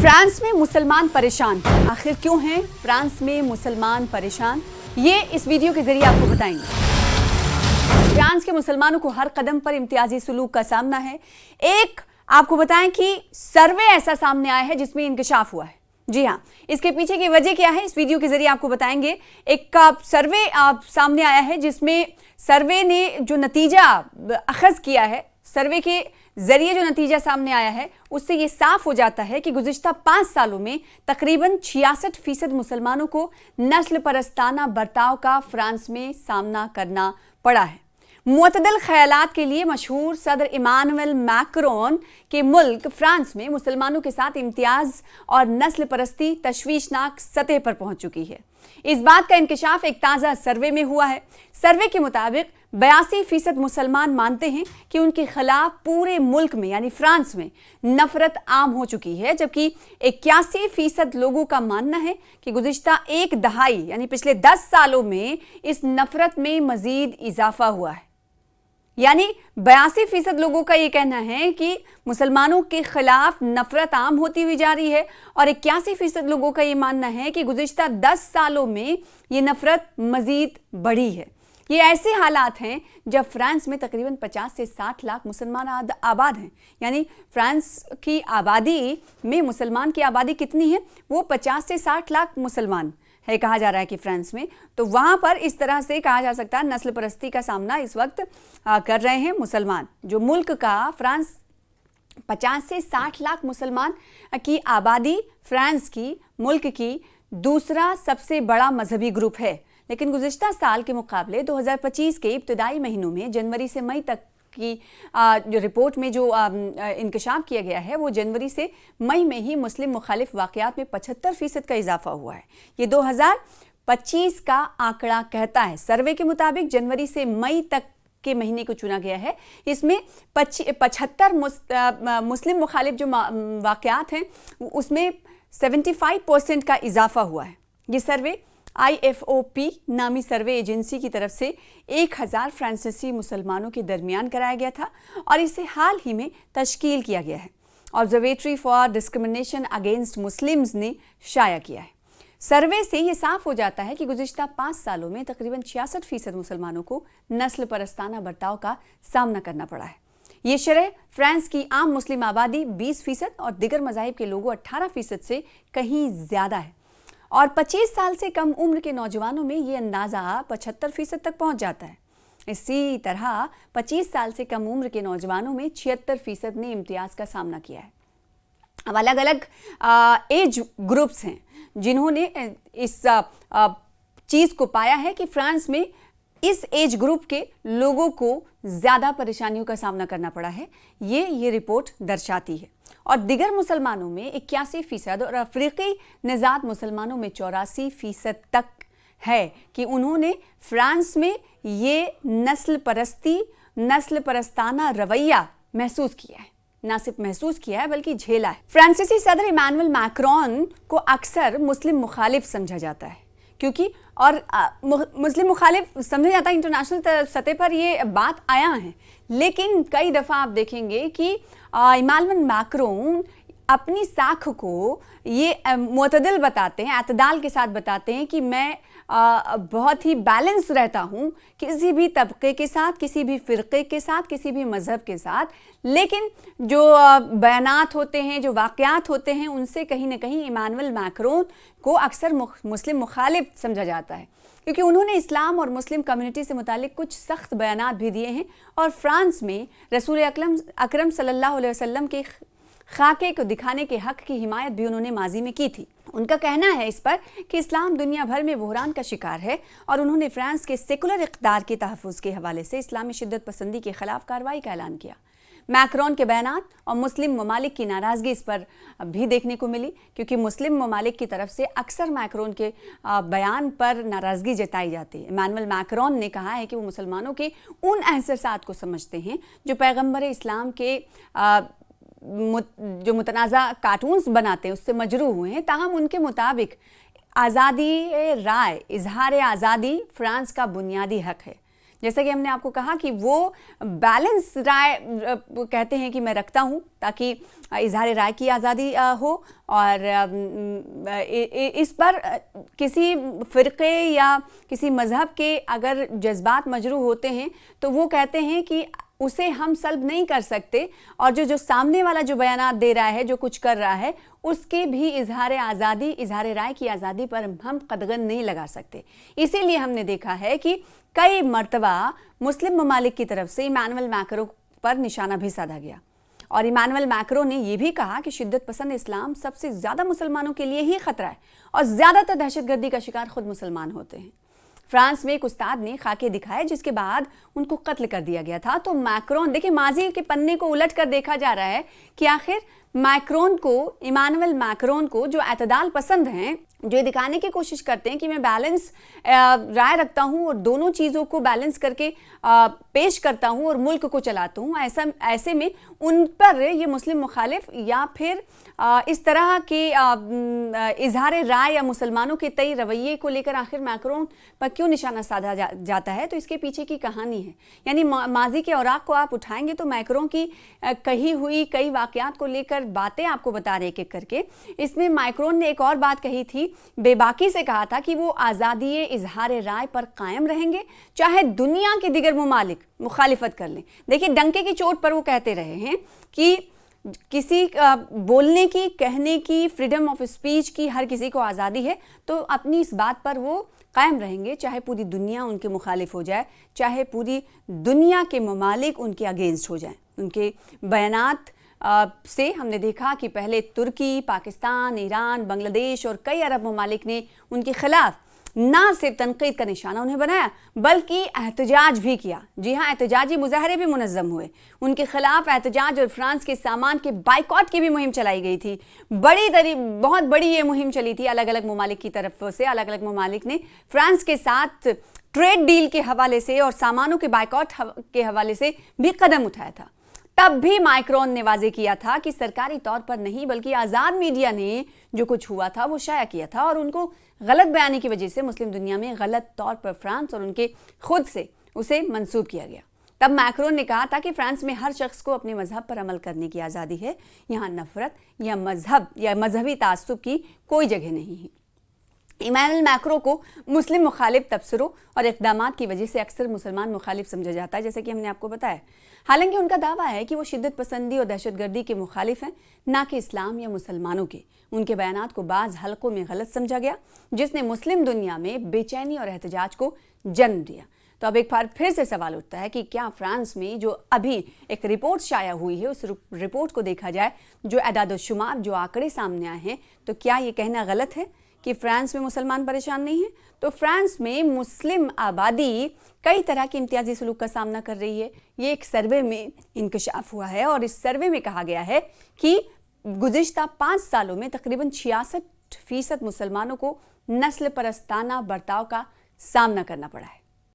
France में मुसलमान परेशान, आखिर क्यों हैं फ्रांस में मुसलमान परेशान, ये इस वीडियो के जरिए आपको बताएंगे। फ्रांस के मुसलमानों को हर कदम पर इम्तियाजी सुलूक का सामना है। एक आपको बताएं कि सर्वे ऐसा सामने आया है जिसमें इंकशाफ हुआ है। जी हाँ, इसके पीछे की वजह क्या है इस वीडियो के जरिए आपको बताएंगे। एक सर्वे सामने आया है जिसमें सर्वे ने जो नतीजा अखज़ किया है, सर्वे के जरिए जो नतीजा सामने आया है उससे ये साफ हो जाता है कि गुज़िश्ता 5 सालों में तकरीबन 66% मुसलमानों को नस्ल परस्ताना बर्ताव का फ्रांस में सामना करना पड़ा है। मुतदल ख्यालात के लिए मशहूर सदर इमानुएल मैक्रोन के मुल्क फ्रांस में मुसलमानों के साथ इम्तियाज और नस्ल परस्ती तशवीशनाक सतह पर पहुंच चुकी है। इस बात का इंकशाफ एक ताज़ा सर्वे में हुआ है। सर्वे के मुताबिक 82% मुसलमान मानते हैं कि उनके खिलाफ पूरे मुल्क में यानी फ्रांस में नफरत आम हो चुकी है, जबकि 81% लोगों का मानना है कि गुज़िश्ता एक दहाई यानी पिछले 10 सालों में इस नफरत में मजीद इजाफा हुआ है। यानी 82% लोगों का ये कहना है कि मुसलमानों के खिलाफ नफरत आम होती हुई जा रही है और 81% लोगों का ये मानना है कि गुज़िश्ता 10 सालों में ये नफरत मजीद बढ़ी है। ये ऐसे हालात हैं जब फ्रांस में तकरीबन 50 से 60 लाख मुसलमान आबाद हैं। यानी फ्रांस की आबादी में मुसलमान की आबादी कितनी है, वो 50 से 60 लाख मुसलमान है कहा जा रहा है कि फ्रांस में। तो वहाँ पर इस तरह से कहा जा सकता है नस्ल परस्ती का सामना इस वक्त कर रहे हैं मुसलमान। जो मुल्क का फ्रांस 50 से 60 लाख मुसलमान की आबादी फ्रांस की मुल्क की दूसरा सबसे बड़ा मजहबी ग्रुप है, लेकिन गुज़िश्ता साल के मुकाबले 2025 के इब्तदाई महीनों में जनवरी से मई तक की जो रिपोर्ट में जो इंकशाफ किया गया है वो जनवरी से मई में ही मुस्लिम मुखालिफ वाक़यात में 75% का इजाफा हुआ है। ये 2025 का आंकड़ा कहता है। सर्वे के मुताबिक जनवरी से मई तक के महीने को चुना गया है। इसमें 75 मुस्लिम मुखालिफ जो वाक़यात हैं उसमें 75% का इजाफा हुआ है। ये सर्वे IFOP नामी सर्वे एजेंसी की तरफ से 1000 फ्रांसीसी मुसलमानों के दरमियान कराया गया था और इसे हाल ही में तश्कील किया गया है। Observatory for discrimination against Muslims ने शाया किया है। सर्वे से ये साफ हो जाता है कि गुज़िश्ता 5 सालों में तकरीबन 66% मुसलमानों को नस्ल परस्ताना बर्ताव का सामना करना पड़ा है। ये शरह फ्रांस की आम मुस्लिम आबादी 20% और दिगर मज़ाहिब के लोगों 18% से कहीं ज़्यादा है और 25 साल से कम उम्र के नौजवानों में ये अंदाज़ा 75% तक पहुंच जाता है। इसी तरह 25 साल से कम उम्र के नौजवानों में 76% ने इम्तियाज़ का सामना किया है। अब अलग अलग एज ग्रुप्स हैं जिन्होंने इस चीज़ को पाया है कि फ्रांस में इस एज ग्रुप के लोगों को ज़्यादा परेशानियों का सामना करना पड़ा है, ये रिपोर्ट दर्शाती है। और दिगर मुसलमानों में 81% और अफ्रीकी निज़ात मुसलमानों में 84% तक है कि उन्होंने फ्रांस में ये नस्ल परस्ताना रवैया महसूस किया है। ना सिर्फ महसूस किया है बल्कि झेला है। फ्रांसीसी सदर इमानुएल मैक्रोन को अक्सर मुस्लिम मुखालिफ समझा जाता है क्योंकि मुस्लिम मुखालिफ समझा जाता है, इंटरनेशनल सतह पर ये बात आया है। लेकिन कई दफ़ा आप देखेंगे कि इमानुएल मैक्रोन अपनी साख को ये मुतदल बताते हैं, अतदाल के साथ बताते हैं कि मैं बहुत ही बैलेंस रहता हूँ किसी भी तबके के साथ, किसी भी फ़िरक़े के साथ, किसी भी मज़हब के साथ। लेकिन जो बयानात होते हैं, जो वाक़यात होते हैं, उनसे कहीं ना कहीं इमानुएल मैक्रोन को अक्सर मुस्लिम मुखालिफ समझा जाता है क्योंकि उन्होंने इस्लाम और मुस्लिम कम्युनिटी से मुतालिक कुछ सख्त बयानात भी दिए हैं और फ्रांस में रसूल अकरम सल्लल्लाहु अलैहि वसल्लम के खाके को दिखाने के हक़ की हिमायत भी उन्होंने माजी में की थी। उनका कहना है इस पर कि इस्लाम दुनिया भर में बहरान का शिकार है और उन्होंने फ्रांस के सेकुलर इक़्तिदार के तहफ़्फ़ुज़ के हवाले से इस्लामी शिद्दत पसंदी के ख़िलाफ़ कार्रवाई का ऐलान किया। मैक्रोन के बयानात और मुस्लिम ममालिक की नाराज़गी इस पर भी देखने को मिली क्योंकि मुस्लिम ममालिक की तरफ से अक्सर मैक्रोन के बयान पर नाराज़गी जताई जाती है। इमानुएल मैक्रोन ने कहा है कि वो मुसलमानों के उन एहसासात को समझते हैं जो पैगम्बर इस्लाम के जो मुतनाज़ा कार्टून्स बनाते हैं उससे मजरू हुए हैं। ताहम उनके मुताबिक आज़ादी राय, इजहार आज़ादी फ्रांस का बुनियादी हक़ है। जैसा कि हमने आपको कहा कि वो बैलेंस राय कहते हैं कि मैं रखता हूँ ताकि इजहार राय की आज़ादी हो, और इस पर किसी फ़िरक़े या किसी मज़हब के अगर जज्बात मजरूह होते हैं तो वो कहते हैं कि उसे हम सल्ब नहीं कर सकते, और जो सामने वाला जो बयानात दे रहा है, जो कुछ कर रहा है, उसके भी इजहार आज़ादी, इजहार राय की आज़ादी पर हम कदगन नहीं लगा सकते। इसीलिए हमने देखा है कि कई मर्तबा मुस्लिम ममालिक की तरफ से इमानुएल मैक्रों पर निशाना भी साधा गया, और इमानुएल मैक्रों ने यह भी कहा कि शिद्दत पसंद इस्लाम सबसे ज़्यादा मुसलमानों के लिए ही ख़तरा है, और ज़्यादातर दहशतगर्दी का शिकार खुद मुसलमान होते हैं। फ्रांस में एक उस्ताद ने खाके दिखाए जिसके बाद उनको कत्ल कर दिया गया था। तो मैक्रोन, देखिए माजी के पन्ने को उलट कर देखा जा रहा है कि आखिर मैक्रोन को, इमानुएल मैक्रोन को, जो एतदाल पसंद हैं, जो ये दिखाने की कोशिश करते हैं कि मैं बैलेंस राय रखता हूँ और दोनों चीज़ों को बैलेंस करके पेश करता हूँ और मुल्क को चलाता हूँ, ऐसे में उन पर ये मुस्लिम मुखालिफ या फिर इस तरह के इजहार राय या मुसलमानों के तय रवैये को लेकर आखिर मैक्रोन पर क्यों निशाना साधा जाता है, तो इसके पीछे की कहानी है। यानी माजी के औराक को आप उठाएंगे तो मैक्रोन की कही हुई कई वाक़यात को लेकर बातें आपको बता रहे एक करके। इसमें मैक्रोन ने एक और बात कही थी, बेबाकी से कहा था कि वो आज़ादी इजहार राय पर कायम रहेंगे चाहे दुनिया के दिगर ममालिक मुखालिफत कर लें। देखिए डंके की चोट पर वो कहते रहे हैं कि किसी बोलने की, कहने की, फ्रीडम ऑफ स्पीच की हर किसी को आज़ादी है, तो अपनी इस बात पर वो कायम रहेंगे चाहे पूरी दुनिया उनके मुखालिफ हो जाए, चाहे पूरी दुनिया के ममालिक उनके अगेंस्ट हो जाएं। उनके बयानात से हमने देखा कि पहले तुर्की, पाकिस्तान, ईरान, बांग्लादेश और कई अरब ममालिक ने उनके खिलाफ ना सिर्फ तनकीद का निशाना उन्हें बनाया बल्कि एहतजाज भी किया। जी हाँ, एहतजाजी मुजाहरे भी मुनज़्ज़म हुए, उनके खिलाफ एहतजाज और फ्रांस के सामान के बाइकॉट की भी मुहिम चलाई गई थी। बहुत बड़ी ये मुहिम चली थी अलग अलग ममालिक की तरफ से। अलग अलग ममालिक ने फ्रांस के साथ ट्रेड डील के हवाले से और सामानों के बाइकॉट के हवाले से भी कदम उठाया था। तब भी मैक्रोन ने वाज़े किया था कि सरकारी तौर पर नहीं बल्कि आज़ाद मीडिया ने जो कुछ हुआ था वो शाया किया था, और उनको गलत बयानी की वजह से मुस्लिम दुनिया में गलत तौर पर फ्रांस और उनके खुद से उसे मंसूब किया गया। तब मैक्रोन ने कहा था कि फ्रांस में हर शख्स को अपने मजहब पर अमल करने की आज़ादी है, यहाँ नफरत या मजहबी तासुब की कोई जगह नहीं है। इमानुएल मैक्रों को मुस्लिम मुखालिफ तबसरों और इक़दामात की वजह से अक्सर मुसलमान मुखालिफ समझा जाता है, जैसे कि हमने आपको बताया। हालांकि उनका दावा है कि वो शिद्दत पसंदी और दहशतगर्दी के मुखालिफ हैं, ना कि इस्लाम या मुसलमानों के। उनके बयानात को बाज़ हलकों में गलत समझा गया, जिसने मुस्लिम दुनिया में बेचैनी और एहतजाज को जन्म दिया। तो अब एक बार फिर से सवाल उठता है कि क्या फ्रांस में जो अभी एक रिपोर्ट शाया हुई है, उस रिपोर्ट को देखा जाए, जो एदाद-ओ-शुमार, जो आंकड़े सामने आए हैं, तो क्या ये कहना गलत है कि फ्रांस में मुसलमान परेशान नहीं हैं? तो फ्रांस में मुस्लिम आबादी कई तरह के इम्तियाजी सलूक का सामना कर रही है। ये एक सर्वे में इंकशाफ हुआ है, और इस सर्वे में कहा गया है कि गुज़िश्ता 5 सालों में तकरीबन 66% मुसलमानों को नस्ल परस्ताना बर्ताव का सामना करना पड़ा है।